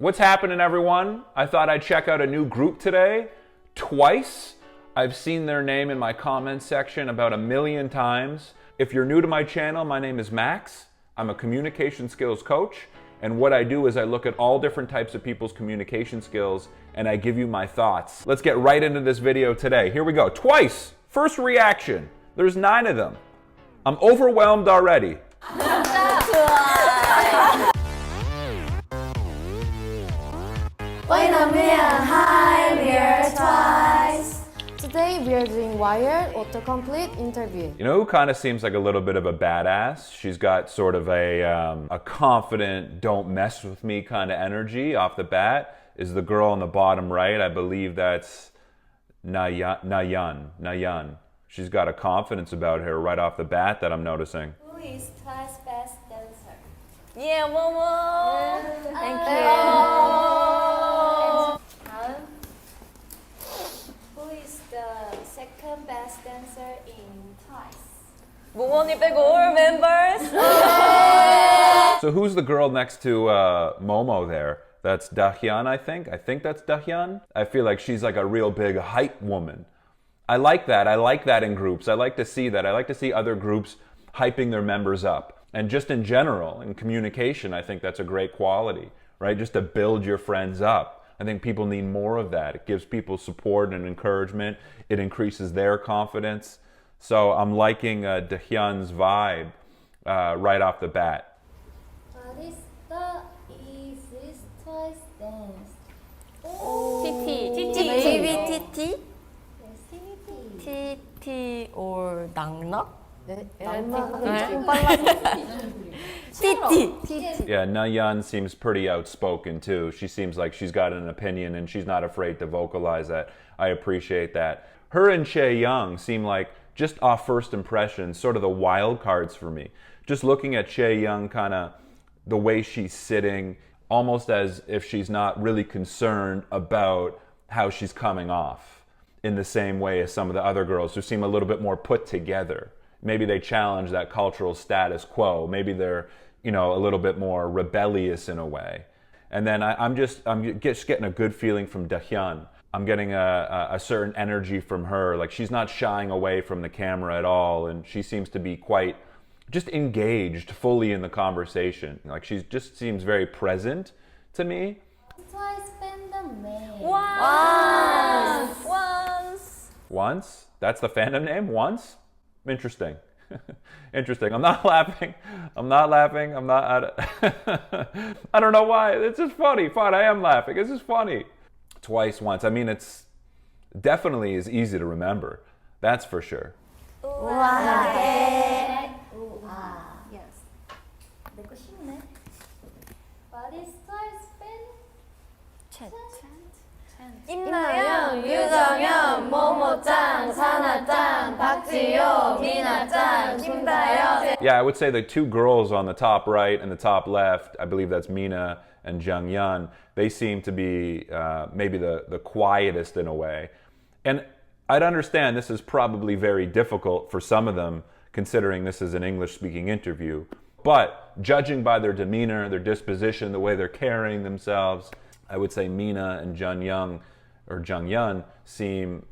What's happening, everyone? I thought I'd check out a new group today. Twice. I've seen their name in my comments section about 1,000,000 times. If you're new to my channel, my name is Max. I'm a communication skills coach. And what I do is I look at all different types of people's communication skills and I give you my thoughts. Let's get right into this video today. Here we go. Twice. First reaction. There's 9 of them. I'm overwhelmed already. Wait a minute, hi, we're Twice. Today we are doing Wired autocomplete interview. You know who kind of seems like a little bit of a badass? She's got sort of a confident, don't mess with me kind of energy off the bat. Is the girl on the bottom right. I believe that's Niyoung. She's got a confidence about her right off the bat that I'm noticing. Who is Twice's best dancer? Yeah, Momo. Thank you. Who is the second best dancer in Twice? 모모니 빼고 all members. So who's the girl next to Momo there? That's Junghyun, I think. I think that's Junghyun. I feel like she's like a real big hype woman. I like that. I like that in groups. I like to see that. I like to see other groups hyping their members up. And just in general, in communication, I think that's a great quality, right? Just to build your friends up. I think people need more of that. It gives people support and encouragement. It increases their confidence. So I'm liking Junghyun's vibe right off the bat. What is the easiest Twice dance? TT. Maybe TT? Yes, TT or 낙낙? TT. Yeah, Niyoung seems pretty outspoken too. She seems like she's got an opinion and she's not afraid to vocalize that. I appreciate that. Her and Chaeyoung seem like, just off first impression, sort of the wild cards for me. Just looking at Chaeyoung, kind of the way she's sitting, almost as if she's not really concerned about how she's coming off, in the same way as some of the other girls who seem a little bit more put together. Maybe they challenge that cultural status quo. Maybe they're, you know, a little bit more rebellious in a way. And then I'm just getting a good feeling from Junghyun. I'm getting a certain energy from her. Like, she's not shying away from the camera at all, and she seems to be quite just engaged fully in the conversation. Like, she just seems very present to me. Twice fandom name. Once? That's the fandom name? Once? Interesting. Interesting. I'm not laughing. I'm not. I don't know why. It's just funny. Fine, I am laughing. It's just funny. Twice, once. I mean, it's definitely is easy to remember. That's for sure. Yes. 내거 쉽네. What is Twice fan? 임나영, 유정현, 모모짱, 사나짱, 박지효, 미나짱, 김다영. Yeah, I would say the 2 girls on the top right and the top left, I believe that's Mina and Jung Yun, they seem to be maybe the quietest in a way. And I'd understand this is probably very difficult for some of them, considering this is an English-speaking interview. But judging by their demeanor, their disposition, the way they're carrying themselves, I would say Mina and Jung Yun seem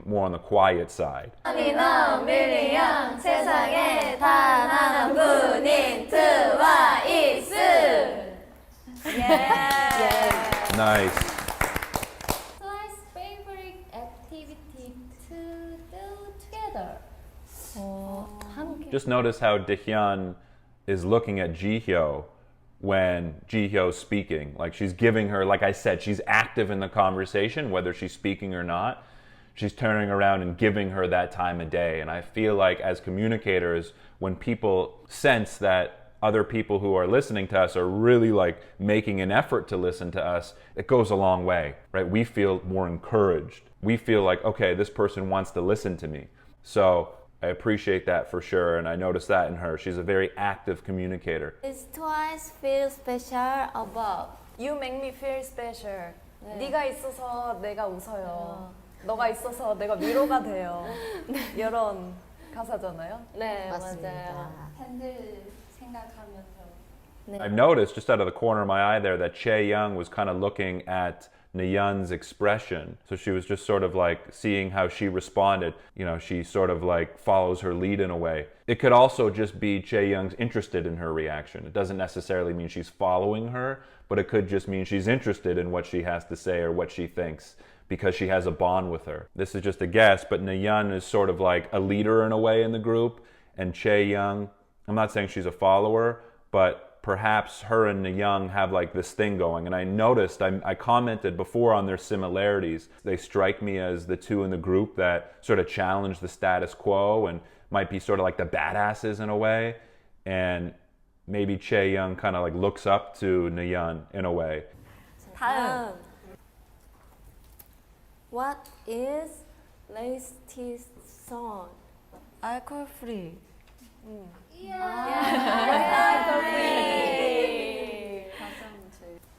more on the quiet side. 미나, 밀리양, 세상에 단 하나뿐인 트와이스. Yeah. Nice. Twice favorite activity to do together. Just notice how Junghyun is looking at Jihyo when Jihyo's speaking. Like, she's giving her, like I said, she's active in the conversation, whether she's speaking or not. She's turning around and giving her that time of day. And I feel like as communicators, when people sense that other people who are listening to us are really like making an effort to listen to us, it goes a long way, right? We feel more encouraged. We feel like, okay, this person wants to listen to me. So I appreciate that for sure, and I noticed that in her. She's a very active communicator. Is Twice feel special about? You make me feel special. 네가 있어서 내가 웃어요. 너가 있어서 내가 위로가 돼요. 이런 가사잖아요. 네, 맞습니다. 맞아요. 팬들 생각하면서 I've noticed just out of the corner of my eye there that Chae-young was kind of looking at Niyoung's expression. So she was just sort of like seeing how she responded. You know, she sort of like follows her lead in a way. It could also just be Chae-young's interested in her reaction. It doesn't necessarily mean she's following her, but it could just mean she's interested in what she has to say or what she thinks because she has a bond with her. This is just a guess, but Niyoung is sort of like a leader in a way in the group, and Chae-young, I'm not saying she's a follower, but perhaps her and Niyoung have like this thing going. And I noticed, I commented before on their similarities. They strike me as the two in the group that sort of challenge the status quo and might be sort of like the badasses in a way. And maybe Chae-young kind of like looks up to Niyoung in a way. 다음. What is latest song? 알코올 프리.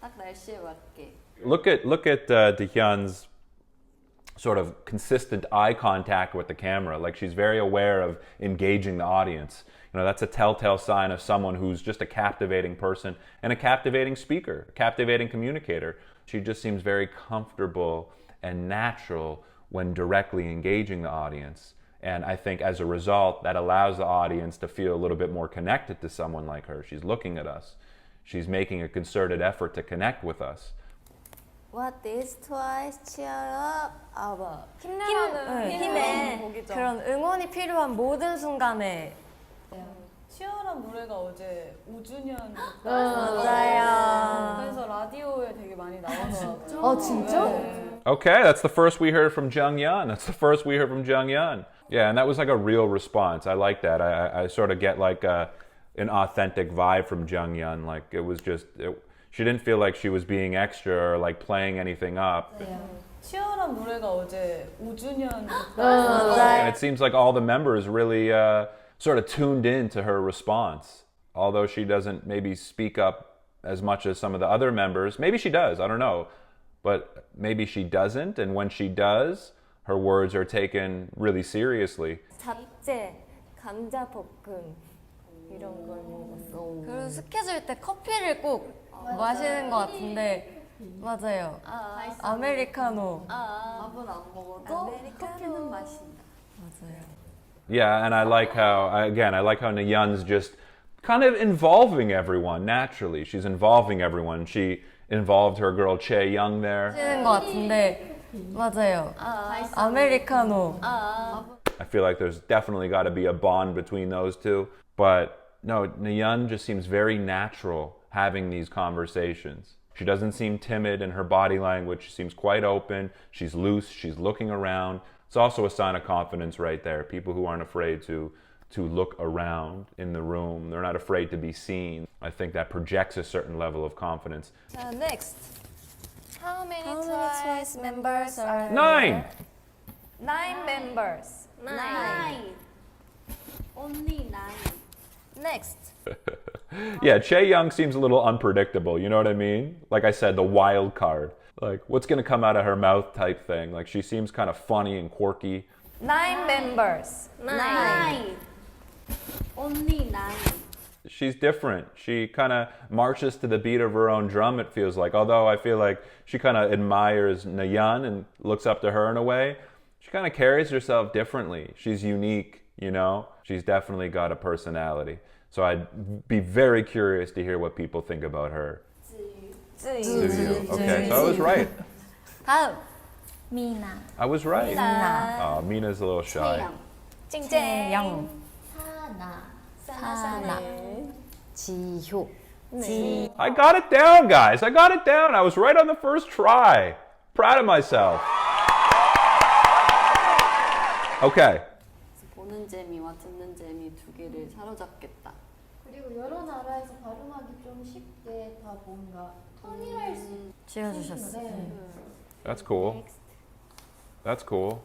딱 날씨에 맞게. Look at Dahyun's sort of consistent eye contact with the camera. Like she's very aware of engaging the audience. You know, that's a telltale sign of someone who's just a captivating person and a captivating speaker, a captivating communicator. She just seems very comfortable and natural when directly engaging the audience. And I think as a result, that allows the audience to feel a little bit more connected to someone like her. She's looking at us. She's making a concerted effort to connect with us. What is twice cheer up above? 힘내. 그런 응원이 필요한 모든 순간에. 치열한 노래가 어제 5주년 맞아요. 그래서 라디오에 되게 많이 나오더라고요. 진짜? Okay, that's the first we heard from Jung Yun. That's the first we heard from Jung Yun. Yeah, and that was like a real response. I like that. I sort of get like an authentic vibe from Jung Yun. Like it was just, she didn't feel like she was being extra or like playing anything up. 치열한 노래가 어제 5주년 And it seems like all the members really sort of tuned in to her response. Although she doesn't maybe speak up as much as some of the other members. Maybe she does, I don't know. But maybe she doesn't, and when she does, her words are taken really seriously. 잡채, 감자볶음 이런 걸 먹었어. 그리고 스케줄 때 커피를 꼭 마시는 것 같은데 맞아요. 아메리카노. 밥은 안 먹어도 커피는 마신다. 맞아요. Yeah, and I like how Niyoung's just kind of involving everyone naturally. She's involving everyone. She involved her girl Chae-young there. 마시는 것 같은데 맞아요. 아메리카노. I feel like there's definitely got to be a bond between those two. But no, Niyoung just seems very natural having these conversations. She doesn't seem timid in her body language. She seems quite open. She's loose. She's looking around. It's also a sign of confidence right there. People who aren't afraid to look around in the room. They're not afraid to be seen. I think that projects a certain level of confidence. Next. How many twice members are 9! 9 members. 9. Only 9. Next. Yeah, Chae-young seems a little unpredictable, you know what I mean? Like I said, the wild card. Like, what's going to come out of her mouth type thing. Like, she seems kind of funny and quirky. 9 members. 9. Only 9. She's different. She kind of marches to the beat of her own drum, it feels like. Although I feel like she kind of admires Niyoung and looks up to her in a way. She kind of carries herself differently. She's unique, you know? She's definitely got a personality. So I'd be very curious to hear what people think about her. Jihyo. Okay, so I was right. 다음. 미나. I was right. Oh, Mina's a little shy. 쨍쨍. 사나. 지효. I got it down, guys. I got it down. I was right on the first try. Proud of myself. Okay. 보는 재미와 듣는 재미 두 개를 사로잡겠다. 그리고 여러 나라에서 발음하기 좀 쉽게 다 뭔가 통일할 수 지어주셨어요. That's cool. That's cool.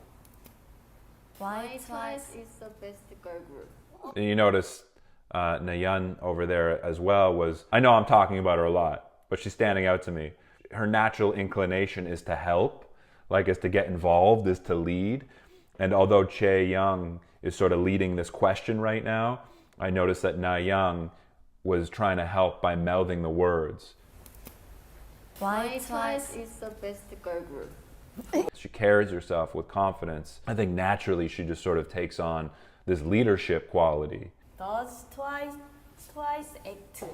Why Twice is the best girl group. And you notice Niyoung over there as well was, I know I'm talking about her a lot, but she's standing out to me. Her natural inclination is to help, like is to get involved, is to lead. And although Chae-young is sort of leading this question right now, I noticed that Niyoung was trying to help by melding the words. Why Twice is the best girl group. She carries herself with confidence. I think naturally she just sort of takes on this leadership quality. Does twice act.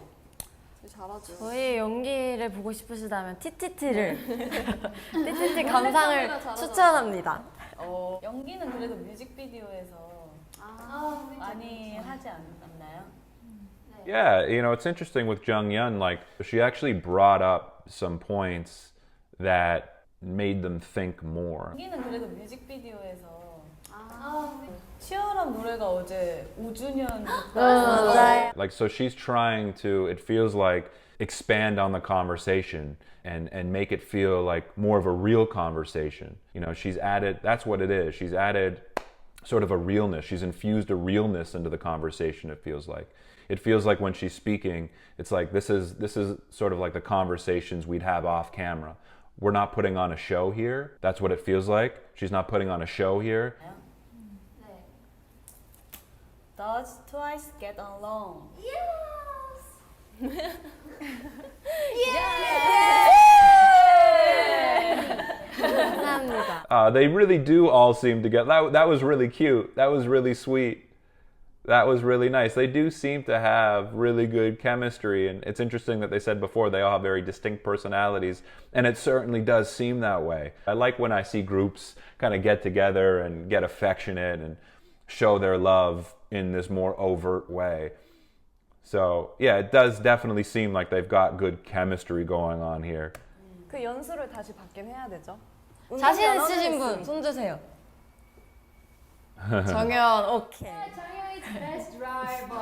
저희 연기를 보고 싶으시다면 TTT를 TTT 감상을 추천합니다. 연기는 그래도 뮤직비디오에서 많이 하지 않나요? Yeah, you know, it's interesting with Jung Yun, like, she actually brought up some points that made them think more. 연기는 그래도 뮤직비디오에서 치열한 노래가 어제 5주년 맞아요. Like, so she's trying to, it feels like, expand on the conversation and make it feel like more of a real conversation. You know, she's added, that's what it is. She's added sort of a realness. She's infused a realness into the conversation, it feels like. It feels like when she's speaking, it's like this is sort of like the conversations we'd have off camera. We're not putting on a show here. That's what it feels like. She's not putting on a show here. Does twice get along? 감사합니다. They really do all seem to get, that was really cute. That was really sweet. That was really nice. They do seem to have really good chemistry, and it's interesting that they said before they all have very distinct personalities, and it certainly does seem that way. I like when I see groups kind of get together and get affectionate and show their love in this more overt way. So yeah, it does definitely seem like they've got good chemistry going on here. 그 연수를 다시 받긴 해야 되죠. 자신 있으신 분 손 주세요. 정연 오케이. Junghyun is best driver.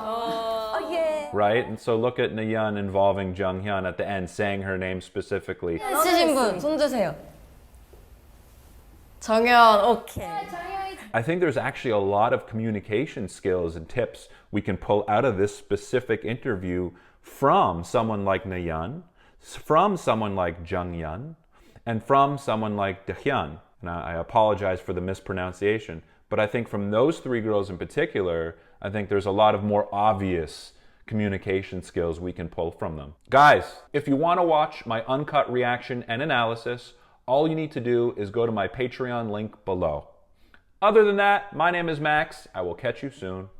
Right? And so look at Niyoung involving Jung Hyun at the end, saying her name specifically. 있으신 분 손 주세요. 정연 오케이. Junghyun is I think there's actually a lot of communication skills and tips we can pull out of this specific interview from someone like Niyoung, from someone like Jung Yun, and from someone like Jihyo. And I apologize for the mispronunciation, but I think from those three girls in particular, I think there's a lot of more obvious communication skills we can pull from them. Guys, if you want to watch my uncut reaction and analysis, all you need to do is go to my Patreon link below. Other than that, my name is Max. I will catch you soon.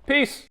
Peace!